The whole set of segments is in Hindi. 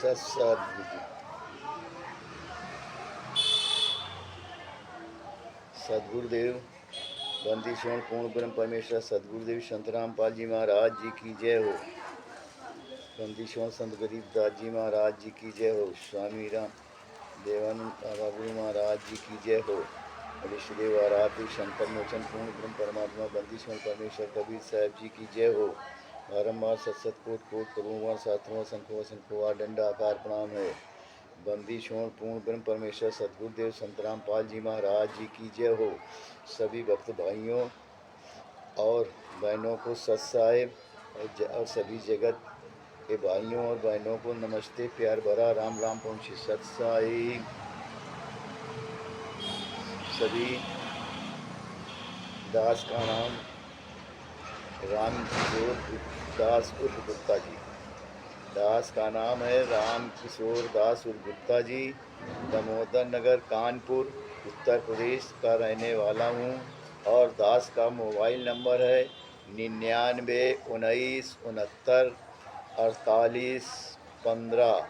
सत्सद्गुरु सदगुरुदेव बंदी स्वर्ण पूर्ण ब्रह्म परमेश्वर सदगुरुदेव संत रामपाल जी महाराज जी की जय हो। बंदी स्वर्ण संत गरीबदास जी महाराज जी की जय हो। स्वामी राम देवानंद बाबा गुरु महाराज जी की जय हो। विष्णुदेव आराध्य शंकर मोचन पूर्ण ब्रह्म परमात्मा बंदी स्वर्ण परमेश्वर कबीर साहब जी की जय हो। बारम्बार सतसत कोट कोट करूँगा सातवां संखो संखो डंडा आकार प्रणाम है। बंदी छोड़ पूर्ण ब्रह्म परमेश्वर सदगुरुदेव संत रामपाल जी महाराज जी की जय हो। सभी भक्त भाइयों और बहनों को सत साहेब और सभी जगत के भाइयों और बहनों को नमस्ते प्यार भरा राम राम पहुँचे सत साहिब। सभी दास का नाम राम किशोर दास उर्फ गुप्ता जी। दास का नाम है राम किशोर दास उर्फ गुप्ता जी। दामोदर नगर कानपुर उत्तर प्रदेश का रहने वाला हूँ और दास का मोबाइल नंबर है 99 69 69 48 15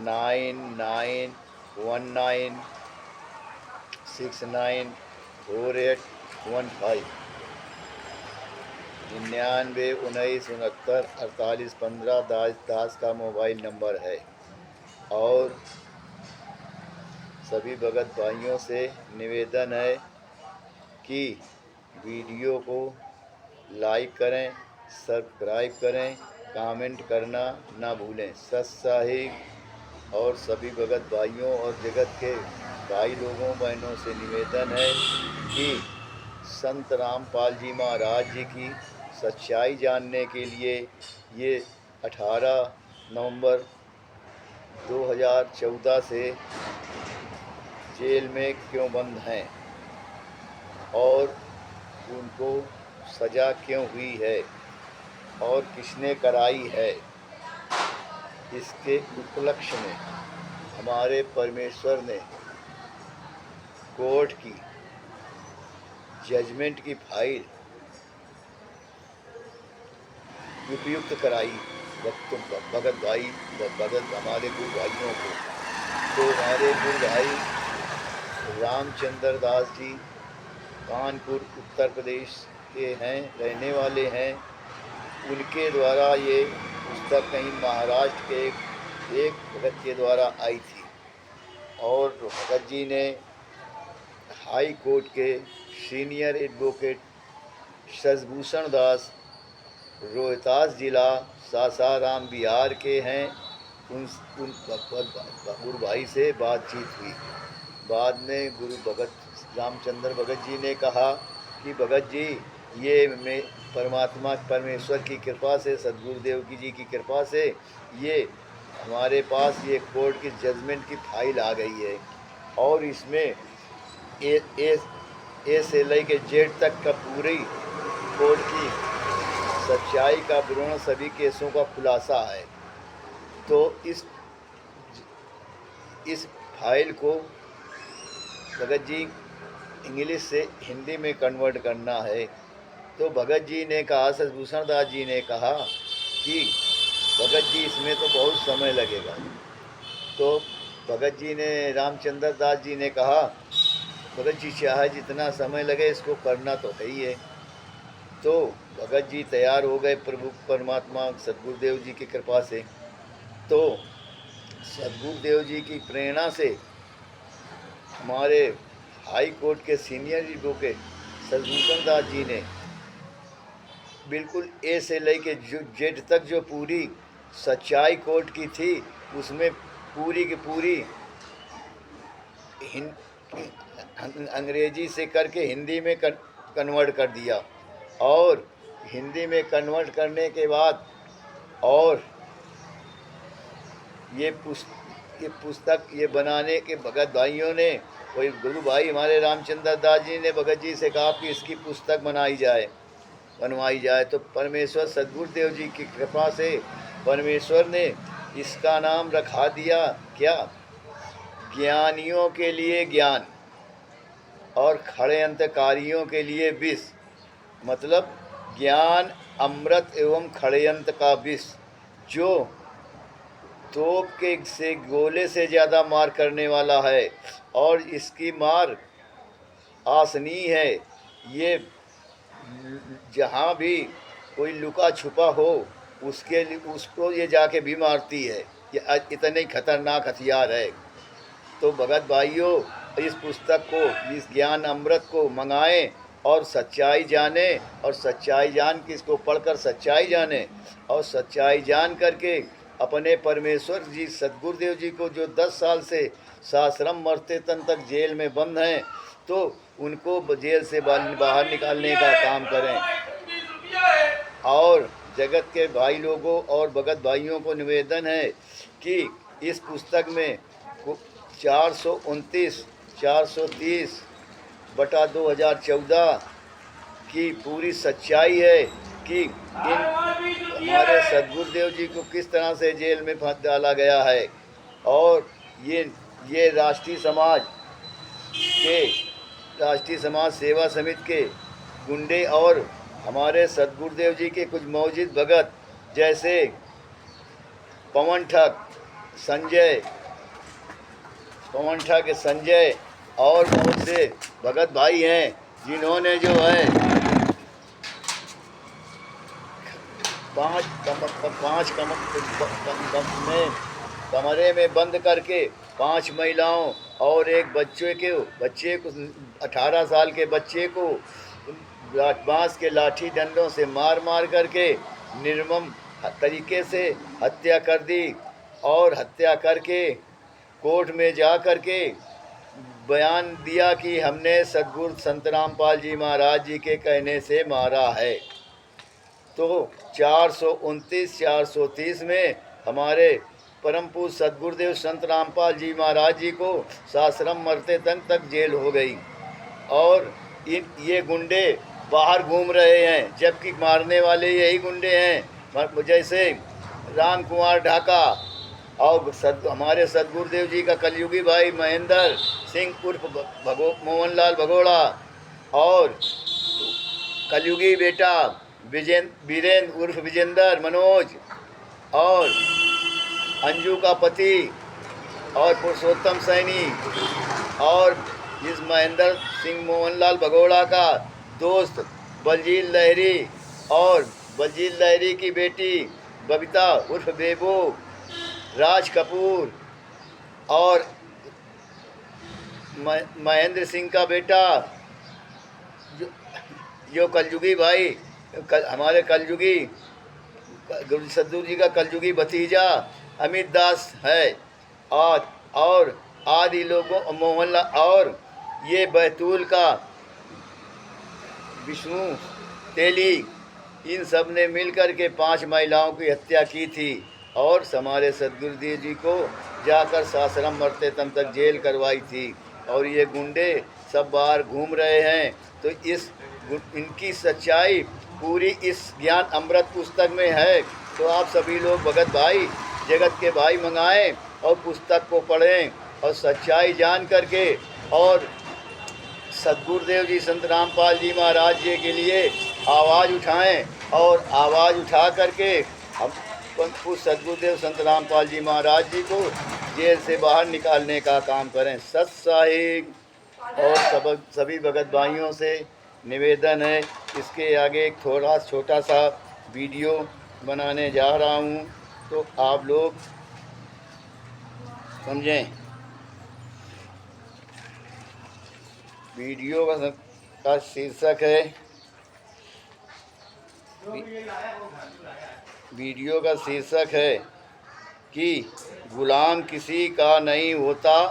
9919694815 99 19 69 48 15 दास का मोबाइल नंबर है। और सभी भगत भाइयों से निवेदन है कि वीडियो को लाइक करें, सब्सक्राइब करें, कमेंट करना ना भूलें। सत साहिब और सभी भगत भाइयों और जगत के भाई लोगों बहनों से निवेदन है कि संत रामपाल जी महाराज जी की सच्चाई जानने के लिए ये 18 नवंबर 2014 से जेल में क्यों बंद हैं और उनको सज़ा क्यों हुई है और किसने कराई है, इसके उपलक्ष्य में हमारे परमेश्वर ने कोर्ट की जजमेंट की फाइल उपयुक्त कराई भगत भाई भगत हमारे गुरु भाइयों को। तो हमारे गुरु भाई रामचंद्र दास जी कानपुर उत्तर प्रदेश के हैं, रहने वाले हैं। उनके द्वारा ये पुस्तक कहीं महाराष्ट्र के एक भगत के द्वारा आई थी और भगत जी ने हाई कोर्ट के सीनियर एडवोकेट शशभूषण दास रोहतास जिला सासाराम बिहार के हैं। उन गुरु भाई से बातचीत हुई। बाद में गुरु भगत रामचंद्र भगत जी ने कहा कि भगत जी ये मैं परमात्मा परमेश्वर की कृपा से सदगुरुदेव जी की कृपा से ये हमारे पास ये कोर्ट की जजमेंट की फाइल आ गई है और इसमें ए से लेके जेड तक का पूरी कोर्ट की सच्चाई का विवरण सभी केसों का खुलासा है। तो इस फाइल को भगत जी इंग्लिश से हिंदी में कन्वर्ट करना है। तो भगत जी ने कहा, शशभूषण दास जी ने कहा कि भगत जी इसमें तो बहुत समय लगेगा। तो भगत जी ने रामचंद्र दास जी ने कहा भगत जी चाहे जितना समय लगे इसको करना तो है ही है। तो भगत जी तैयार हो गए प्रभु परमात्मा सदगुरुदेव जी की कृपा से। तो सदगुरुदेव जी की प्रेरणा से हमारे हाई कोर्ट के सीनियर एडवोकेट शशभूषण दास जी ने बिल्कुल ए से लेके जेड तक जो पूरी सच्चाई कोर्ट की थी उसमें पूरी की पूरी अंग्रेजी से करके हिंदी में कन्वर्ट कर दिया और हिंदी में कन्वर्ट करने के बाद और ये पुस्तक ये बनाने के भगत भाइयों ने कोई गुरु भाई हमारे रामचंद्र दास जी ने भगत जी से कहा कि इसकी पुस्तक बनवाई जाए। तो परमेश्वर सदगुरुदेव जी की कृपा से परमेश्वर ने इसका नाम रखा दिया क्या, ज्ञानियों के लिए ज्ञान और षड्यंत्रकारियों के लिए विष। मतलब ज्ञान अमृत एवं षड्यंत्र का विष जो तोप के से गोले से ज़्यादा मार करने वाला है और इसकी मार आसनी है। ये जहाँ भी कोई लुका छुपा हो उसको ये जाके भी मारती है। ये इतने खतरनाक हथियार है। तो भगत भाइयों, इस पुस्तक को, इस ज्ञान अमृत को मंगाएं और सच्चाई जाने, और सच्चाई जान के इसको पढ़कर सच्चाई जाने, और सच्चाई जान करके अपने परमेश्वर जी सद्गुरुदेव जी को, जो 10 साल से साश्रम मरते तन तक जेल में बंद हैं, तो उनको जेल से बाहर निकालने का काम करें। और जगत के भाई लोगों और भगत भाइयों को निवेदन है कि इस पुस्तक में 430/2014 की पूरी सच्चाई है कि हमारे सद्गुरुदेव जी को किस तरह से जेल में फंस डाला गया है। और ये राष्ट्रीय समाज सेवा समिति के गुंडे और हमारे सद्गुरुदेव जी के कुछ मौजूद भगत जैसे पवन ठग संजय और बहुत से भगत भाई हैं, जिन्होंने जो है पाँच कमरे में बंद करके 5 महिलाओं और एक बच्चे को 18 साल के बच्चे को बांस के लाठी डंडों से मार करके निर्मम तरीके से हत्या कर दी। और हत्या करके कोर्ट में जा करके बयान दिया कि हमने सद्गुरु संत रामपाल जी महाराज जी के कहने से मारा है। तो 429-430 में हमारे परम पूज्य सद्गुरुदेव संत रामपाल जी महाराज जी को साश्रम मरते तक जेल हो गई। और ये गुंडे बाहर घूम रहे हैं, जबकि मारने वाले यही गुंडे हैं। जैसे राम कुमार ढाका और हमारे सद्गुरुदेव जी का कलयुगी भाई महेंद्र सिंह उर्फ मोहनलाल भगोड़ा, और कलयुगी बेटा वीरेंद्र उर्फ विजेंद्र मनोज, और अंजू का पति और पुरुषोत्तम सैनी, और इस महेंद्र सिंह मोहनलाल भगोड़ा का दोस्त बलजीत लहरी, और बलजीत लहरी की बेटी बबीता उर्फ बेबू, राज कपूर, और महेंद्र सिंह का बेटा जो कलयुगी भाई हमारे कलयुगी सद्गुरु जी का कलयुगी भतीजा अमित दास है। और आदि लोगों मोहनलाल, और ये बैतूल का विष्णु तेली, इन सब ने मिलकर के 5 महिलाओं की हत्या की थी और हमारे सद्गुरुदेव जी को जाकर साश्रम मरते तम तक जेल करवाई थी। और ये गुंडे सब बाहर घूम रहे हैं। तो इनकी सच्चाई पूरी इस ज्ञान अमृत पुस्तक में है। तो आप सभी लोग भगत भाई, जगत के भाई मंगाएं और पुस्तक को पढ़ें और सच्चाई जान करके, और सद्गुरुदेव जी संत रामपाल जी महाराज जी के लिए आवाज़ उठाएं, और आवाज़ उठा करके हम सद्गुरुदेव संत रामपाल जी महाराज जी को जेल से बाहर निकालने का काम करें। सत साहिब और सभी भगत भाइयों से निवेदन है, इसके आगे एक थोड़ा छोटा सा वीडियो बनाने जा रहा हूँ, तो आप लोग समझें। वीडियो का शीर्षक है कि गुलाम किसी का नहीं होता,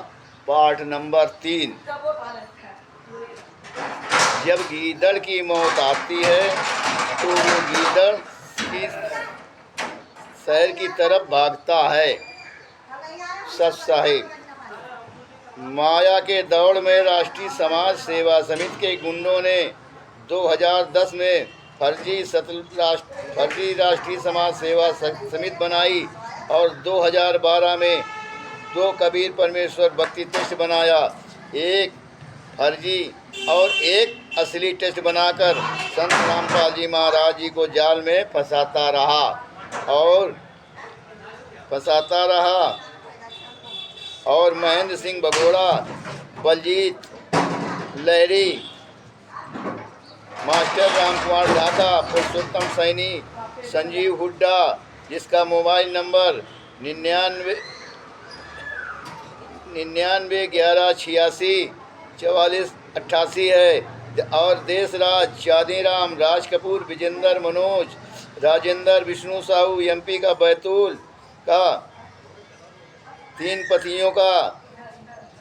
पाठ नंबर 3। जब गीदड़ की मौत आती है तो वो गीदड़ की शहर की तरफ भागता है। सत साहिब। माया के दौड़ में राष्ट्रीय समाज सेवा समिति के गुंडों ने 2010 में फर्जी राष्ट्रीय समाज सेवा समिति बनाई और 2012 में 2 कबीर परमेश्वर भक्ति टेस्ट बनाया। एक फर्जी और एक असली टेस्ट बनाकर संत रामपाल जी महाराज जी को जाल में फंसाता रहा। और फंसाता रहा और महेंद्र सिंह भगोड़ा, बलजीत लहरी, मास्टर रामकुमार ढाका, पुरुषोत्तम सैनी, संजीव हुड्डा, जिसका मोबाइल नंबर 99 11 86 44 88 है, और देशराज, चांदीराम, राज कपूर, विजेंद्र मनोज, राजेंद्र, विष्णु साहू, एमपी का बैतूल का 3 पतियों का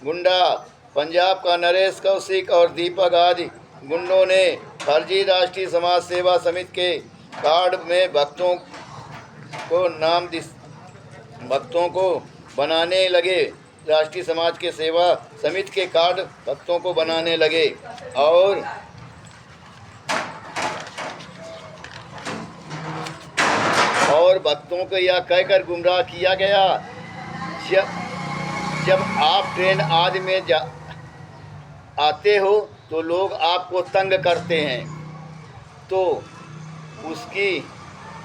गुंडा, पंजाब का नरेश कौशिक और दीपक आदि गुंडों ने फर्जी राष्ट्रीय समाज सेवा समिति के कार्ड में भक्तों को बनाने लगे। राष्ट्रीय समाज के सेवा समिति के कार्ड भक्तों को बनाने लगे और भक्तों को यह कहकर गुमराह किया गया, जब आप ट्रेन आदि में आते हो तो लोग आपको तंग करते हैं, तो उसकी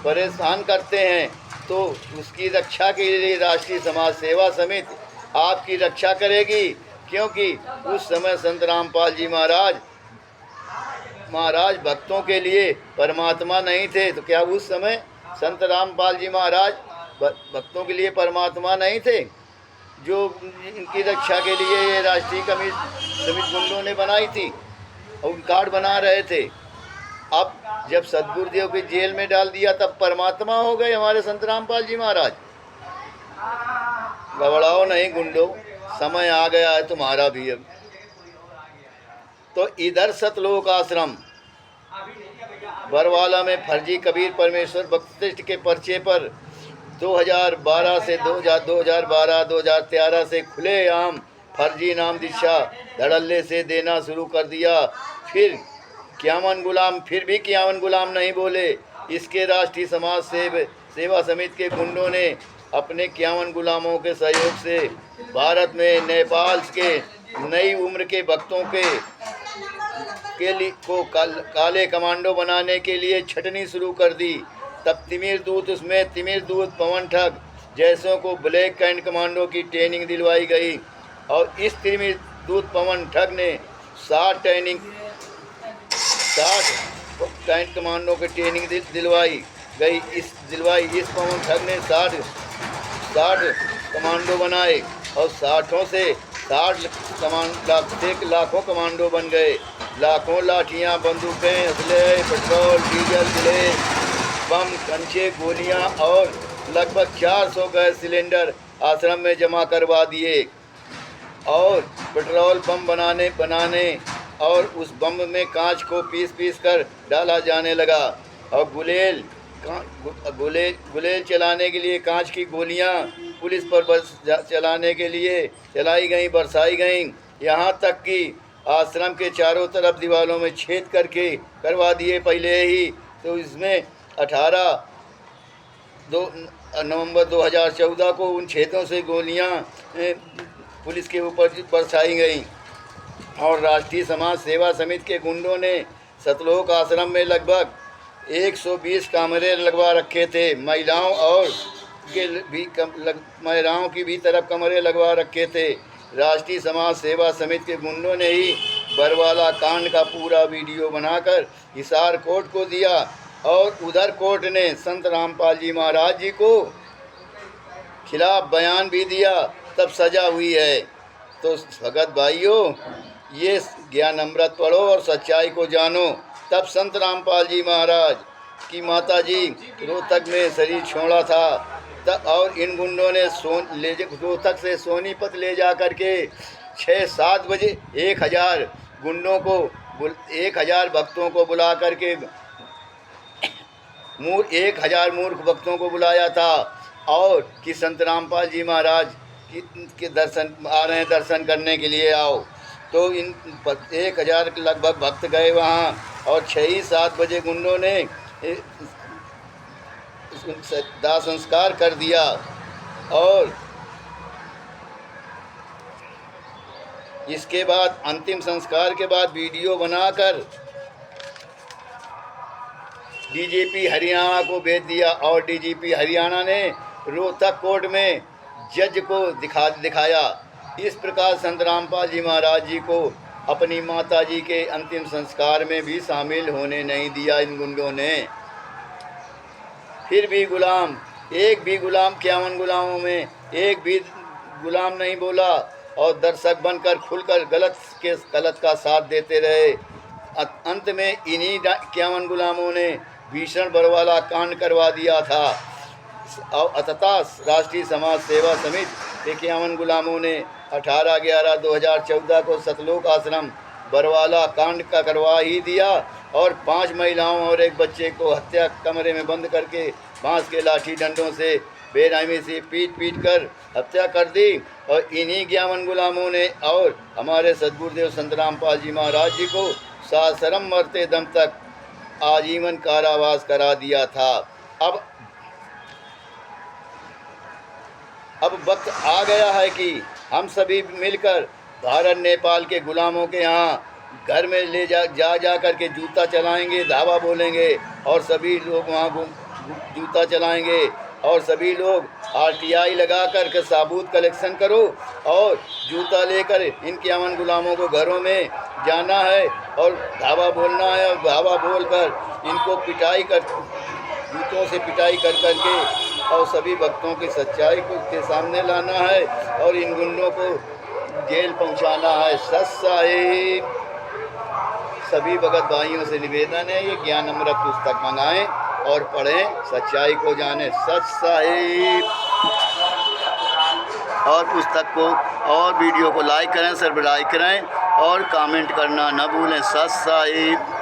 परेशान करते हैं, तो उसकी रक्षा के लिए राष्ट्रीय समाज सेवा समिति आपकी रक्षा करेगी। क्योंकि उस समय संत रामपाल जी महाराज भक्तों के लिए परमात्मा नहीं थे। तो क्या उस समय संत रामपाल जी महाराज भक्तों के लिए परमात्मा नहीं थे, जो इनकी रक्षा के लिए ये राष्ट्रीय समिति गुंडों ने बनाई थी और कार्ड बना रहे थे। अब जब सदगुरुदेव को जेल में डाल दिया तब परमात्मा हो गए हमारे संत रामपाल जी महाराज। घबराओ नहीं गुंडो, समय आ गया है तुम्हारा भी अब। तो इधर सतलोक आश्रम बरवाला में फर्जी कबीर परमेश्वर भक्तिष्ठ के पर्चे पर 2012 से 2013 से खुलेआम फर्जी नाम दीक्षा धड़ल्ले से देना शुरू कर दिया। फिर भी 51 गुलाम नहीं बोले। इसके राष्ट्रीय समाज सेवा समिति के गुंडों ने अपने 51 गुलामों के सहयोग से भारत में नेपाल के नई उम्र के भक्तों को काले कमांडो बनाने के लिए छटनी शुरू कर दी। तब तिमिर दूत पवन ठग जैसों को ब्लैक कैंट कमांडो की ट्रेनिंग दिलवाई गई और इस तिमिर दूत पवन ठग ने 60 कैंट कमांडो की ट्रेनिंग दिलवाई। इस पवन ठग ने 60 कमांडो बनाए और 60 से लाखों कमांडो बन गए। लाखों लाठियां, बंदूकें, असले, पेट्रोल, डीजल, जिलेट, बम, कंचे, गोलियां और लगभग 400 गैस सिलेंडर आश्रम में जमा करवा दिए और पेट्रोल बम बनाने और उस बम में कांच को पीस कर डाला जाने लगा और गुलेल चलाने के लिए कांच की गोलियां पुलिस पर चलाने के लिए बरसाई गईं। यहाँ तक कि आश्रम के चारों तरफ दीवारों में छेद करके करवा दिए पहले ही। तो इसमें 18 नवंबर 2014 को उन छेदों से गोलियां पुलिस के ऊपर बरसाई गईं और राष्ट्रीय समाज सेवा समिति के गुंडों ने सतलोक आश्रम में लगभग 120 कमरे लगवा रखे थे। महिलाओं की भी तरफ कमरे लगवा रखे थे। राष्ट्रीय समाज सेवा समिति के गुंडों ने ही बरवाला कांड का पूरा वीडियो बनाकर हिसार कोर्ट को दिया और उधर कोर्ट ने संत रामपाल जी महाराज जी को खिलाफ बयान भी दिया, तब सजा हुई है। तो भगत भाइयों, ये ज्ञान अमृत पढ़ो और सच्चाई को जानो। तब संत रामपाल जी महाराज की माता जी रोहतक में शरीर छोड़ा था तब, और इन गुंडों ने रोहतक से सोनीपत ले जा कर के 6-7 बजे 1000 गुंडों को 1000 भक्तों को बुला करके 1000 मूर्ख भक्तों को बुलाया था और कि संत रामपाल जी महाराज के दर्शन आ रहे हैं, दर्शन करने के लिए आओ। तो इन 1000 के लगभग भक्त गए वहाँ और 6-7 बजे गुंडों ने दाह संस्कार कर दिया और इसके बाद अंतिम संस्कार के बाद वीडियो बनाकर डीजीपी हरियाणा को भेज दिया और डीजीपी हरियाणा ने रोहतक कोर्ट में जज को दिखाया। इस प्रकार संत रामपाल जी महाराज जी को अपनी माता जी के अंतिम संस्कार में भी शामिल होने नहीं दिया इन गुंडों ने। फिर भी गुलाम, एक भी गुलाम 51 गुलामों में एक भी गुलाम नहीं बोला और दर्शक बनकर खुलकर गलत का साथ देते रहे। अंत में इन्हीं 51 गुलामों ने भीषण बरवाला कांड करवा दिया था। तथा राष्ट्रीय समाज सेवा समिति के 51 गुलामों ने 18/11/2014 को सतलोक आश्रम बरवाला कांड का करवा ही दिया और 5 महिलाओं और एक बच्चे को हत्या कमरे में बंद करके बांस के लाठी डंडों से बेरहमी से पीट कर हत्या कर दी। और इन्हीं 51 गुलामों ने और हमारे सद्गुरुदेव संत रामपाल जी महाराज जी को साशरम मरते दम तक आजीवन कारावास करा दिया था। अब वक्त आ गया है कि हम सभी मिलकर भारत नेपाल के गुलामों के यहाँ घर में ले जा कर के जूता चलाएंगे, धावा बोलेंगे और सभी लोग वहाँ जूता चलाएंगे और सभी लोग RTI लगा कर के साबूत कलेक्शन करो और जूता लेकर इन 51 गुलामों को घरों में जाना है और धावा बोलना है और धावा बोलकर इनको पिटाई कर जूतों से पिटाई कर करके और सभी भक्तों की सच्चाई को के सामने लाना है और इन गुंडों को जेल पहुंचाना है। सच साहिब। सभी भगत भाइयों से निवेदन है ये ज्ञान अमृत पुस्तक मंगाएं और पढ़ें, सच्चाई को जानें। सच साहिब। और पुस्तक को और वीडियो को लाइक करें, सब्सक्राइब करें और कमेंट करना न भूलें। सच साहिब।